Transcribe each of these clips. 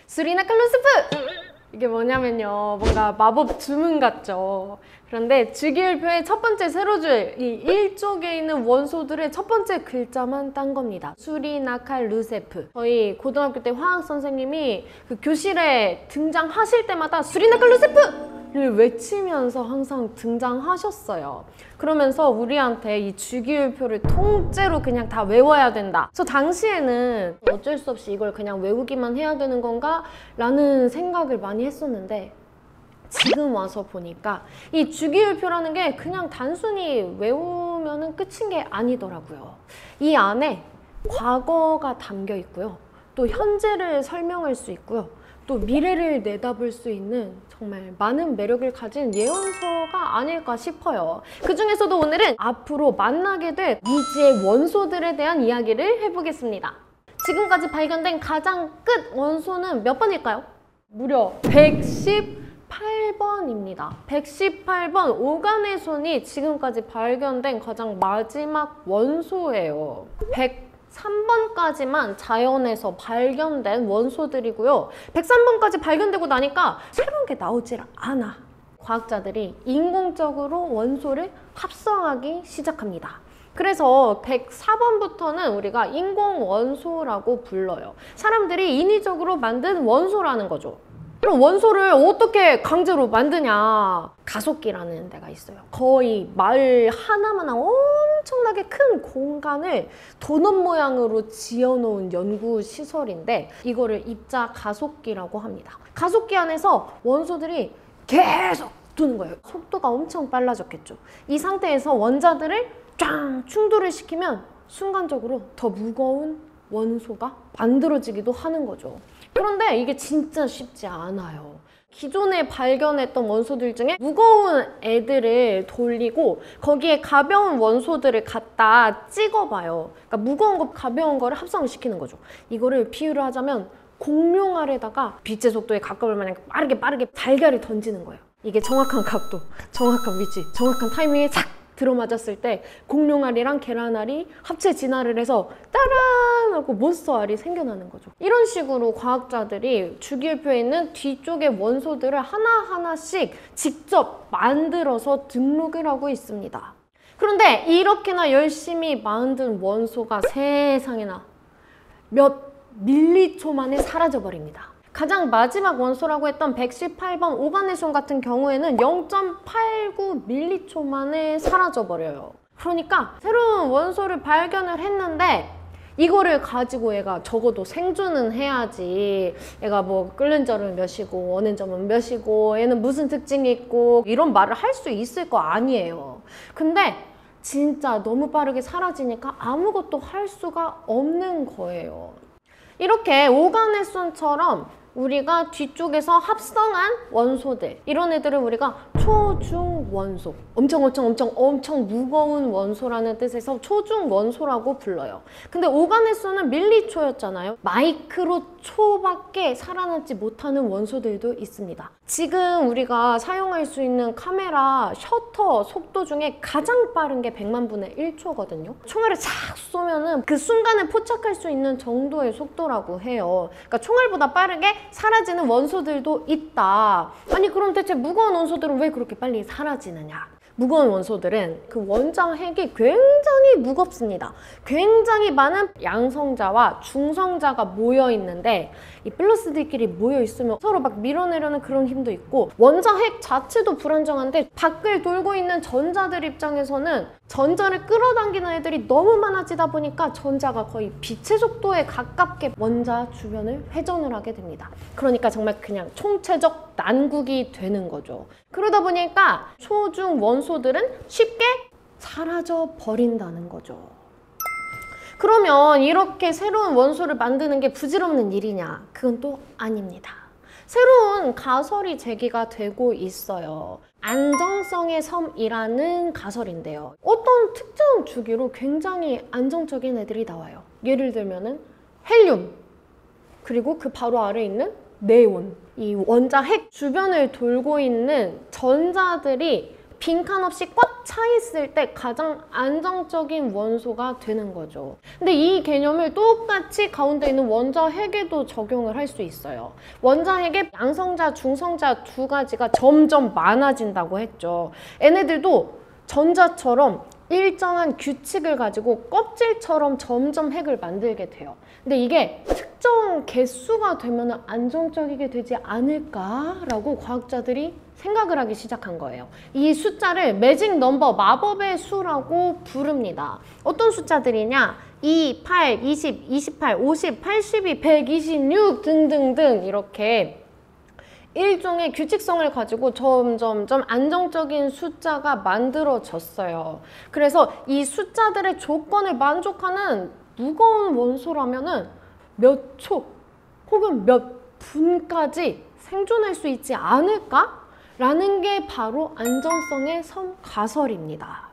수리나클루스프! 이게 뭐냐면요, 뭔가 마법 주문 같죠. 그런데 주기율표의 첫 번째 세로줄, 이 1쪽에 있는 원소들의 첫 번째 글자만 딴 겁니다. 수리나칼루세프. 저희 고등학교 때 화학 선생님이 그 교실에 등장하실 때마다 수리나칼루세프! 를 외치면서 항상 등장하셨어요. 그러면서 우리한테 이 주기율표를 통째로 그냥 다 외워야 된다. 저 당시에는 어쩔 수 없이 이걸 그냥 외우기만 해야 되는 건가? 라는 생각을 많이 했었는데 지금 와서 보니까 이 주기율표라는 게 그냥 단순히 외우면 끝인 게 아니더라고요. 이 안에 과거가 담겨 있고요. 또 현재를 설명할 수 있고요. 또 미래를 내다볼 수 있는 정말 많은 매력을 가진 예언서가 아닐까 싶어요. 그 중에서도 오늘은 앞으로 만나게 될 미지의 원소들에 대한 이야기를 해보겠습니다. 지금까지 발견된 가장 끝 원소는 몇 번일까요? 무려 118번입니다. 118번 오가네손이 지금까지 발견된 가장 마지막 원소예요. 103번까지만 자연에서 발견된 원소들이고요. 103번까지 발견되고 나니까 새로운 게 나오질 않아. 과학자들이 인공적으로 원소를 합성하기 시작합니다. 그래서 104번부터는 우리가 인공원소라고 불러요. 사람들이 인위적으로 만든 원소라는 거죠. 그럼 원소를 어떻게 강제로 만드냐? 가속기라는 데가 있어요. 거의 마을 하나마나 엄청나게 큰 공간을 도넛 모양으로 지어놓은 연구시설인데 이거를 입자 가속기라고 합니다. 가속기 안에서 원소들이 계속 두는 거예요. 속도가 엄청 빨라졌겠죠. 이 상태에서 원자들을 쫙 충돌을 시키면 순간적으로 더 무거운 원소가 만들어지기도 하는 거죠. 그런데 이게 진짜 쉽지 않아요. 기존에 발견했던 원소들 중에 무거운 애들을 돌리고 거기에 가벼운 원소들을 갖다 찍어봐요. 그러니까 무거운 거, 가벼운 거를 합성을 시키는 거죠. 이거를 비유를 하자면 공룡알에다가 빛의 속도에 가까울 만한 빠르게 달걀을 던지는 거예요. 이게 정확한 각도, 정확한 위치, 정확한 타이밍에 착 들어맞았을 때 공룡알이랑 계란알이 합체 진화를 해서 따란 하고 몬스터알이 생겨나는 거죠. 이런 식으로 과학자들이 주기율표에 있는 뒤쪽의 원소들을 하나하나씩 직접 만들어서 등록을 하고 있습니다. 그런데 이렇게나 열심히 만든 원소가 세상에나 몇 밀리초 만에 사라져버립니다. 가장 마지막 원소라고 했던 118번 오가네손 같은 경우에는 0.89밀리초 만에 사라져버려요. 그러니까 새로운 원소를 발견을 했는데 이거를 가지고 얘가 적어도 생존은 해야지. 얘가 뭐 끓는 점은 몇이고 원는 점은 몇이고 얘는 무슨 특징이 있고 이런 말을 할 수 있을 거 아니에요. 근데 진짜 너무 빠르게 사라지니까 아무것도 할 수가 없는 거예요. 이렇게 오가네손처럼 우리가 뒤쪽에서 합성한 원소들, 이런 애들을 우리가 초중원소, 엄청 무거운 원소라는 뜻에서 초중원소라고 불러요. 근데 오가네손은 밀리초였잖아요. 마이크로초밖에 살아남지 못하는 원소들도 있습니다. 지금 우리가 사용할 수 있는 카메라 셔터 속도 중에 가장 빠른 게 100만 분의 1초거든요. 총알을 싹 쏘면은 그 순간에 포착할 수 있는 정도의 속도라고 해요. 그러니까 총알보다 빠르게 사라지는 원소들도 있다. 아니 그럼 대체 무거운 원소들은 왜 그렇게 빨리 사라지느냐? 무거운 원소들은 그 원자 핵이 굉장히 무겁습니다. 굉장히 많은 양성자와 중성자가 모여 있는데 이 플러스들끼리 모여 있으면 서로 막 밀어내려는 그런 힘도 있고 원자 핵 자체도 불안정한데 밖을 돌고 있는 전자들 입장에서는 전자를 끌어당기는 애들이 너무 많아지다 보니까 전자가 거의 빛의 속도에 가깝게 원자 주변을 회전을 하게 됩니다. 그러니까 정말 그냥 총체적 난국이 되는 거죠. 그러다 보니까 초중 원소들은 쉽게 사라져 버린다는 거죠. 그러면 이렇게 새로운 원소를 만드는 게 부질없는 일이냐? 그건 또 아닙니다. 새로운 가설이 제기가 되고 있어요. 안정성의 섬이라는 가설인데요. 어떤 특정 주기로 굉장히 안정적인 애들이 나와요. 예를 들면은 헬륨, 그리고 그 바로 아래에 있는 네온. 이 원자 핵 주변을 돌고 있는 전자들이 빈칸 없이 꽉 꽉 차 있을 때 가장 안정적인 원소가 되는 거죠. 근데 이 개념을 똑같이 가운데 있는 원자핵에도 적용을 할 수 있어요. 원자핵의 양성자, 중성자 두 가지가 점점 많아진다고 했죠. 얘네들도 전자처럼 일정한 규칙을 가지고 껍질처럼 점점 핵을 만들게 돼요. 근데 이게 특정 개수가 되면 안정적이게 되지 않을까라고 과학자들이 생각을 하기 시작한 거예요. 이 숫자를 매직 넘버, 마법의 수라고 부릅니다. 어떤 숫자들이냐? 2, 8, 20, 28, 50, 82, 126 등등등 이렇게 일종의 규칙성을 가지고 점점점 안정적인 숫자가 만들어졌어요. 그래서 이 숫자들의 조건을 만족하는 무거운 원소라면은 몇 초 혹은 몇 분까지 생존할 수 있지 않을까? 라는 게 바로 안정성의 성가설입니다.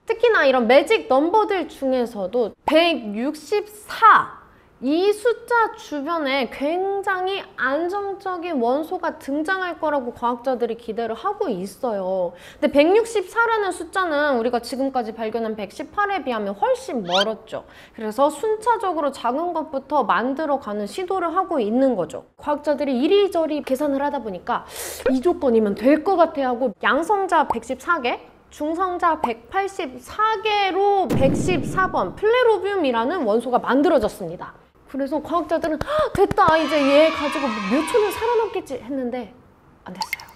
특히나 이런 매직 넘버들 중에서도 164 이 숫자 주변에 굉장히 안정적인 원소가 등장할 거라고 과학자들이 기대를 하고 있어요. 근데 164라는 숫자는 우리가 지금까지 발견한 118에 비하면 훨씬 멀었죠. 그래서 순차적으로 작은 것부터 만들어가는 시도를 하고 있는 거죠. 과학자들이 이리저리 계산을 하다 보니까 이 조건이면 될 것 같아 하고 양성자 114개, 중성자 184개로 114번 플레로비움이라는 원소가 만들어졌습니다. 그래서 과학자들은 됐다, 이제 얘 가지고 몇 초는 살아남겠지 했는데 안 됐어요.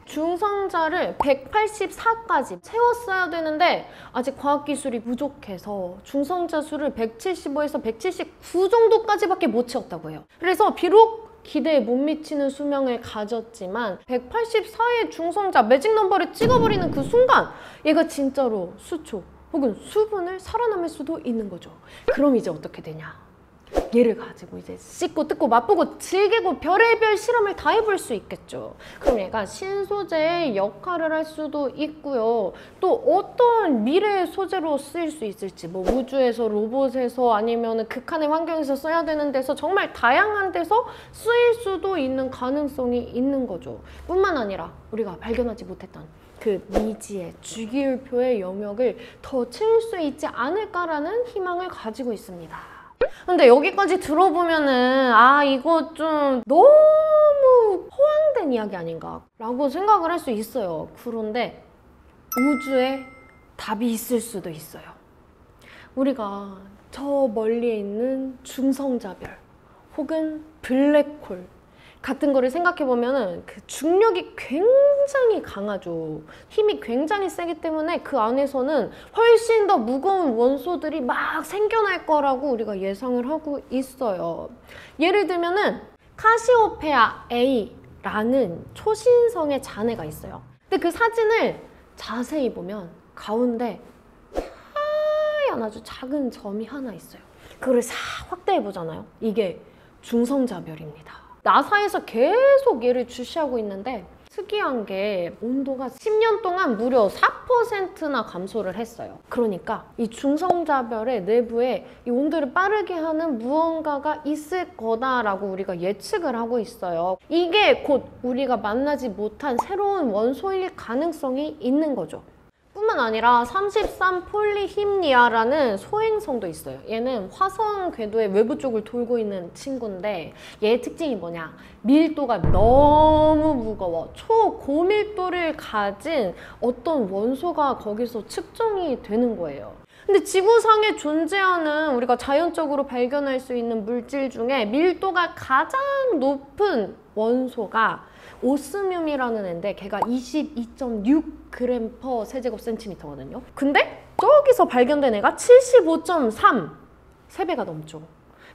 중성자를 184까지 채웠어야 되는데 아직 과학기술이 부족해서 중성자 수를 175에서 179 정도까지밖에 못 채웠다고 해요. 그래서 비록 기대에 못 미치는 수명을 가졌지만 184의 중성자 매직 넘버를 찍어버리는 그 순간 얘가 진짜로 수초 혹은 수분을 살아남을 수도 있는 거죠. 그럼 이제 어떻게 되냐? 얘를 가지고 이제 씻고 뜯고 맛보고 즐기고 별의별 실험을 다 해볼 수 있겠죠. 그럼 얘가 신소재의 역할을 할 수도 있고요. 또 어떤 미래의 소재로 쓰일 수 있을지, 뭐 우주에서, 로봇에서, 아니면 극한의 환경에서 써야 되는 데서 정말 다양한 데서 쓰일 수도 있는 가능성이 있는 거죠. 뿐만 아니라 우리가 발견하지 못했던 그 미지의 주기율표의 영역을 더 채울 수 있지 않을까라는 희망을 가지고 있습니다. 근데 여기까지 들어보면은 이거 좀 너무 허황된 이야기 아닌가 라고 생각을 할 수 있어요. 그런데 우주에 답이 있을 수도 있어요. 우리가 저 멀리에 있는 중성자별 혹은 블랙홀 같은 거를 생각해보면은 그 중력이 굉장히 강하죠. 힘이 굉장히 세기 때문에 그 안에서는 훨씬 더 무거운 원소들이 막 생겨날 거라고 우리가 예상을 하고 있어요. 예를 들면은 카시오페아 A라는 초신성의 잔해가 있어요. 근데 그 사진을 자세히 보면 가운데 하얀 아주 작은 점이 하나 있어요. 그거를 싹 확대해 보잖아요. 이게 중성자별입니다. 나사에서 계속 얘를 주시하고 있는데 특이한 게 온도가 10년 동안 무려 4%나 감소를 했어요. 그러니까 이 중성자별의 내부에 이 온도를 빠르게 하는 무언가가 있을 거다라고 우리가 예측을 하고 있어요. 이게 곧 우리가 만나지 못한 새로운 원소일 가능성이 있는 거죠. 뿐만 아니라 33폴리힘니아라는 소행성도 있어요. 얘는 화성 궤도의 외부 쪽을 돌고 있는 친구인데 얘의 특징이 뭐냐? 밀도가 너무 무거워. 초고밀도를 가진 어떤 원소가 거기서 측정이 되는 거예요. 근데 지구상에 존재하는 우리가 자연적으로 발견할 수 있는 물질 중에 밀도가 가장 높은 원소가 오스뮴이라는 애인데 걔가 22.6g per 세제곱센티미터거든요. 근데 저기서 발견된 애가 75.3, 3배가 넘죠.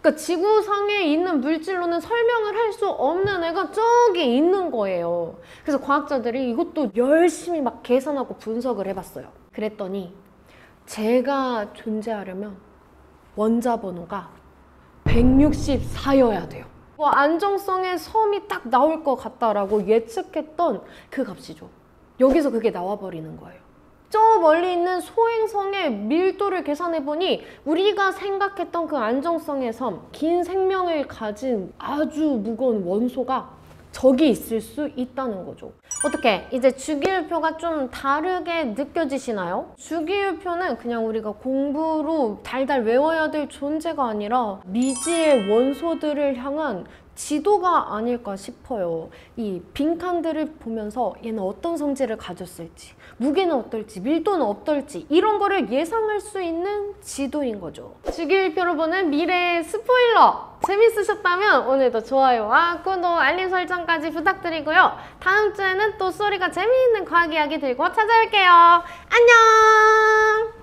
그러니까 지구상에 있는 물질로는 설명을 할 수 없는 애가 저기 있는 거예요. 그래서 과학자들이 이것도 열심히 막 계산하고 분석을 해봤어요. 그랬더니 제가 존재하려면 원자 번호가 164여야 돼요. 안정성의 섬이 딱 나올 것 같다라고 예측했던 그 값이죠. 여기서 그게 나와버리는 거예요. 저 멀리 있는 소행성의 밀도를 계산해보니 우리가 생각했던 그 안정성의 섬, 긴 생명을 가진 아주 무거운 원소가 저기 있을 수 있다는 거죠. 어떻게? 이제 주기율표가 좀 다르게 느껴지시나요? 주기율표는 그냥 우리가 공부로 달달 외워야 될 존재가 아니라 미지의 원소들을 향한 지도가 아닐까 싶어요. 이 빈칸들을 보면서 얘는 어떤 성질을 가졌을지, 무게는 어떨지, 밀도는 어떨지 이런 거를 예상할 수 있는 지도인 거죠. 주기율표로 보는 미래의 스포일러! 재밌으셨다면 오늘도 좋아요와 구독, 알림 설정까지 부탁드리고요. 다음 주에는 또 쏘리가 재미있는 과학 이야기 들고 찾아올게요. 안녕!